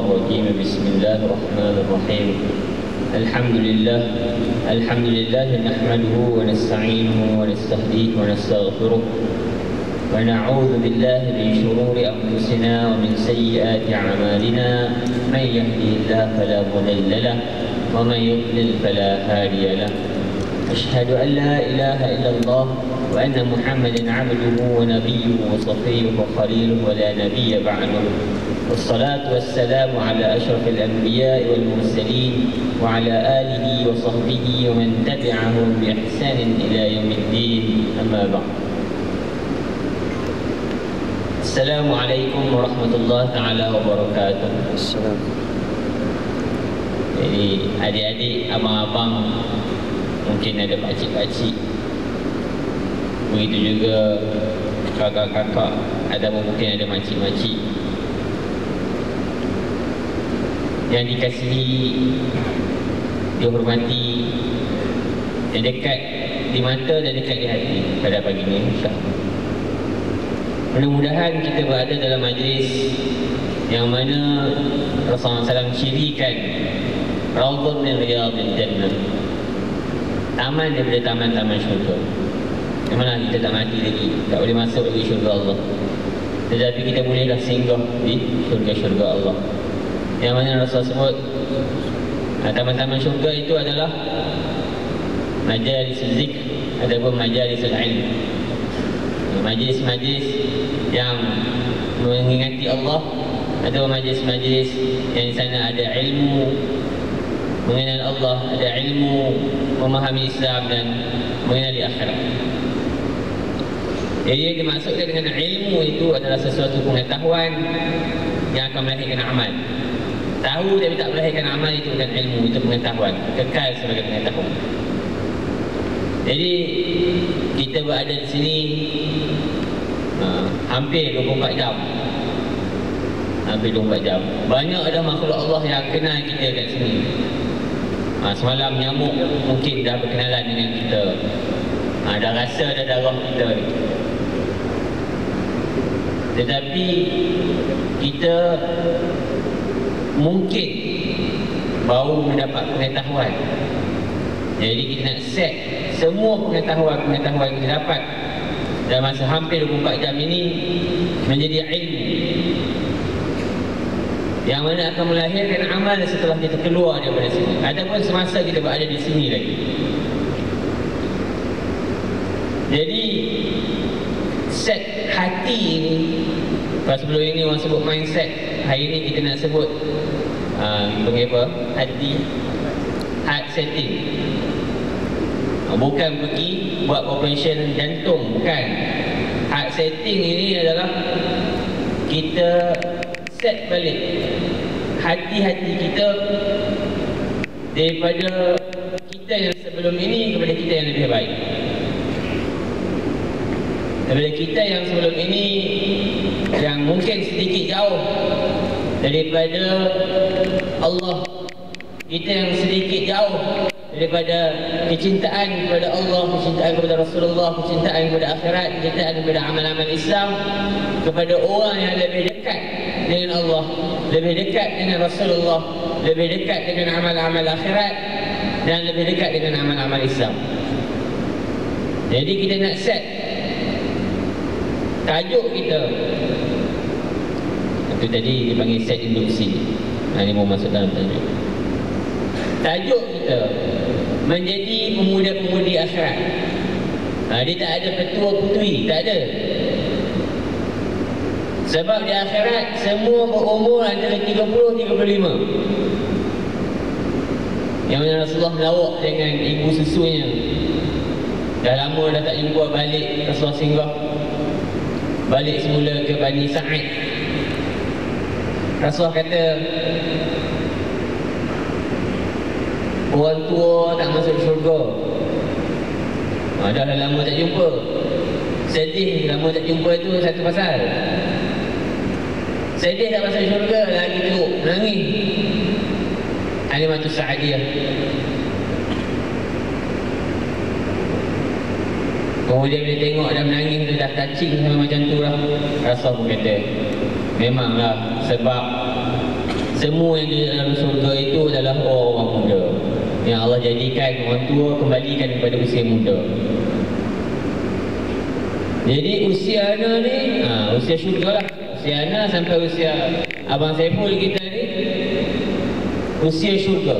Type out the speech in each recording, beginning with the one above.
الرجيم. بسم الله الرحمن الرحيم. الحمد لله نحمده ونستعينه ونستهديه ونستغفره ونعوذ بالله من شرور أنفسنا ومن سيئات أعمالنا. من يهدي الله فلا مضل له ومن يضلل فلا هادي له. أشهد أن لا إله إلا الله وأن محمدا عبده ونبيه وصفيه وخليله ولا نبي بعده. والصلاة والسلام على أشرف الأنبياء والمرسلين وعلى آله وصحبه ومن تبعهم بإحسان إلى يوم الدين. أما بعد. السلام عليكم ورحمة الله تعالى وبركاته. السلام. Jadi adik-adik, abang-abang, mungkin ada pakcik-pakcik, begitu juga kakak-kakak, ada mungkin ada makcik-makcik yang dikasihi, dihormati, yang dekat di mata dan dekat di hati pada pagi ini, insya-Allah. Mudah-mudahan kita berada dalam majlis yang mana Rasulullah SAW cirikan Raudhun min Riyadil Jannah, taman daripada taman-taman syurga. Yang mana kita tak mati lagi, tak boleh masuk lagi syurga Allah, tetapi kita bolehlah singgah di syurga-syurga Allah. Yang mana Rasulullah sebut taman-taman syurga itu adalah majlis zikr ataupun majlis ilm, majlis-majlis yang mengingati Allah, atau majlis-majlis yang di sana ada ilmu mengenal Allah, ada ilmu memahami Islam dan mengenali akhirat. Jadi yang dimaksudkan dengan ilmu itu adalah sesuatu pengetahuan yang akan melahirkan amal. Tahu tapi tak melahirkan amal itu bukan ilmu, itu pengetahuan, kekal sebagai pengetahuan. Jadi kita berada di sini hampir 24 jam. Hampir 24 jam. Banyak ada makhluk Allah yang kenal kita kat sini. Semalam nyamuk mungkin dah berkenalan dengan kita. Dah rasa ada darah kita ni. Tetapi kita mungkin baru mendapat pengetahuan. Jadi kita nak set semua pengetahuan kita dapat dalam masa hampir 24 jam ini menjadi ilmu yang mana akan melahirkan amal setelah kita keluar daripada sini ataupun semasa kita berada di sini lagi. Jadi set hati ini, sebelum ini orang sebut mindset, hari ini kita nak sebut panggil apa? Hati, heart setting. Bukan pergi buat operation jantung, bukan. Heart setting ini adalah kita set balik hati-hati kita daripada kita yang sebelum ini kepada kita yang lebih baik. Daripada kita yang sebelum ini yang mungkin sedikit jauh daripada Allah, kita yang sedikit jauh daripada kecintaan kepada Allah, kecintaan kepada Rasulullah, kecintaan kepada akhirat, kecintaan kepada amal-amal Islam, kepada orang yang lebih dekat dengan Allah, lebih dekat dengan Rasulullah, lebih dekat dengan amal-amal akhirat, dan lebih dekat dengan amal-amal Islam. Jadi kita nak set tajuk kita. Itu tadi dipanggil set induksi. Ini mau masuk dalam tajuk. Tajuk kita menjadi pemuda-pemudi akhirat. Dia tak ada petua-putui, tak ada. Sebab di akhirat semua berumur antara 30-35. Yang mana Rasulullah melawak dengan ibu susunya. Dah lama dah tak jumpa, balik Rasulullah singgah, balik semula ke Bani Sa'id. Rasulullah kata orang tua tak masuk syurga. Dah lama tak jumpa, sedih lama tak jumpa, itu satu pasal. Sedih tak masuk syurga, lagi teruk nangis. Halimatus Sa'adiyah. Kemudian bila tengok dah menangis, dia dah touching sampai macam tu lah, Rasul pun kata memanglah sebab Semua yang di dalam surga itu adalah orang muda yang Allah jadikan orang tua kembalikan kepada usia muda. Jadi usia Ana ni, usia syurga lah. Usia Ana sampai usia Abang Saiful kita ni, usia syurga.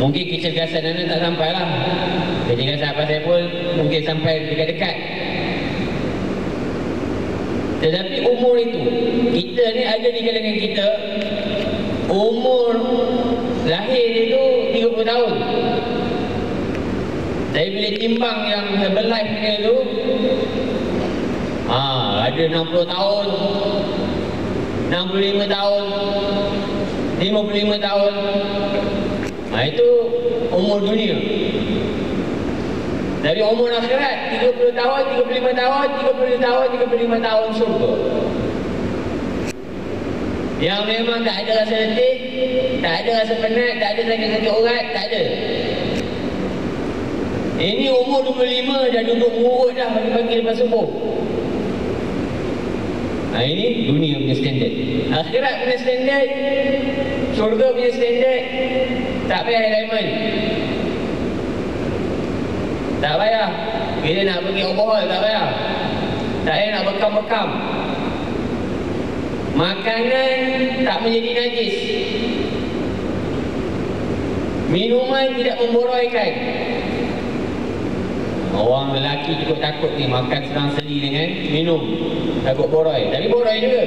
Mungkin kecergasan Ana tak sampai lah. Kecergasan Abang Saiful mungkin sampai dekat-dekat. Tetapi umur itu, kita ni ada di kalangan kita, umur lahir itu 30 tahun. Saya bila timbang yang Herbalife punya tu, ada 60 tahun, 65 tahun, 55 tahun. Itu umur dunia. Dari umur akhirat 30 tahun, 35 tahun, 30 tahun, 35 tahun syurga. Yang memang tak ada rasa letih, tak ada rasa penat, tak ada sakit-sakit urat, tak ada. Ini umur 25 dah duduk murut dah pagi-pagi lepas subuh. Ini dunia punya standard. Akhirat punya standard, syurga punya standard, tak payah elemen. Tak payah. Bila nak pergi overhaul, tak payah. Tak payah nak bekam-bekam. Makanan tak menjadi najis. Minuman tidak memboroikan. Orang lelaki cukup takut ni makan selang-seli dengan minum, takut boroi. Tapi boroi juga.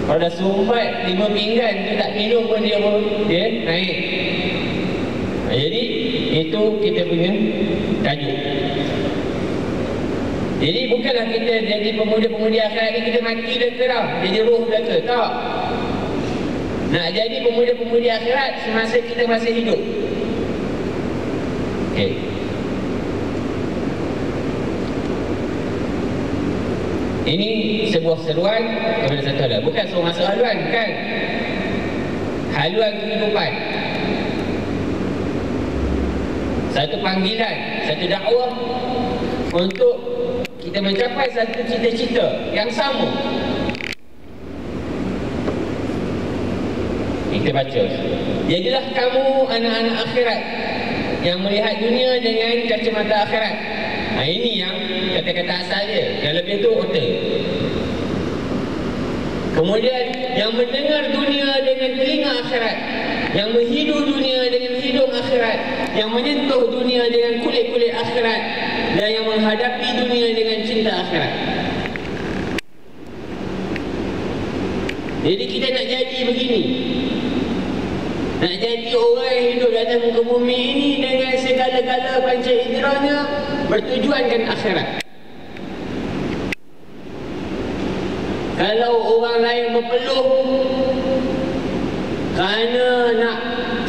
Kalau dah sumbat 5 pinggan tu tak minum pun dia naik. Jadi itu kita punya tajuk. Jadi bukanlah kita jadi pemuda-pemudi akhirat ni kita mati belaka dah, jadi roh belaka. Tak. Nak jadi pemuda-pemudi akhirat semasa kita masih hidup. Okay. Ini sebuah seruan kepada satu hal. Bukan sebuah masalah haluan, bukan. Haluan kehidupan. Satu panggilan, satu dakwah untuk kita mencapai satu cita-cita yang sama. Kita baca. Jadilah kamu anak-anak akhirat yang melihat dunia dengan kacamata akhirat. Ini yang kata-kata asal dia. Yang lebih tu otak. Kemudian yang mendengar dunia dengan telinga akhirat, yang menghidup dunia dengan hidung akhirat, yang menyentuh dunia dengan kulit-kulit akhirat, dan yang menghadapi dunia dengan cinta akhirat. Jadi kita nak jadi begini. Nak jadi orang yang hidup di atas muka bumi ini dengan segala-gala panca inderanya bertujuankan akhirat. Kalau orang lain berpeluh kerana nak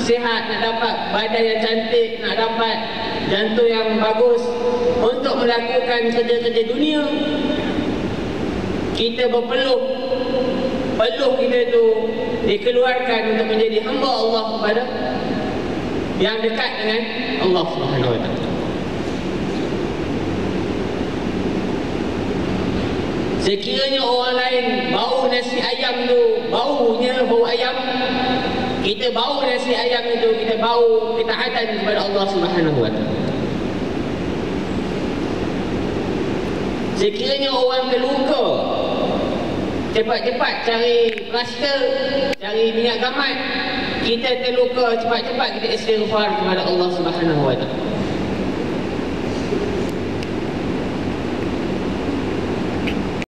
sihat, nak dapat badan yang cantik, nak dapat jantung yang bagus untuk melakukan kerja-kerja dunia, kita berpeluh, peluh kita itu dikeluarkan untuk menjadi hamba Allah kepada yang dekat dengan Allah Subhanahu Wa Taala. Sekiranya orang lain bau nasi ayam tu, baunya bau ayam, kita bau nasi ayam itu, kita bau ketaatan kepada Allah Subhanahu Wa Taala. Sekiranya orang terluka, cepat-cepat cari plaster, cari minyak gamat. Kita terluka, cepat-cepat kita istighfar kepada Allah Subhanahu Wa Taala.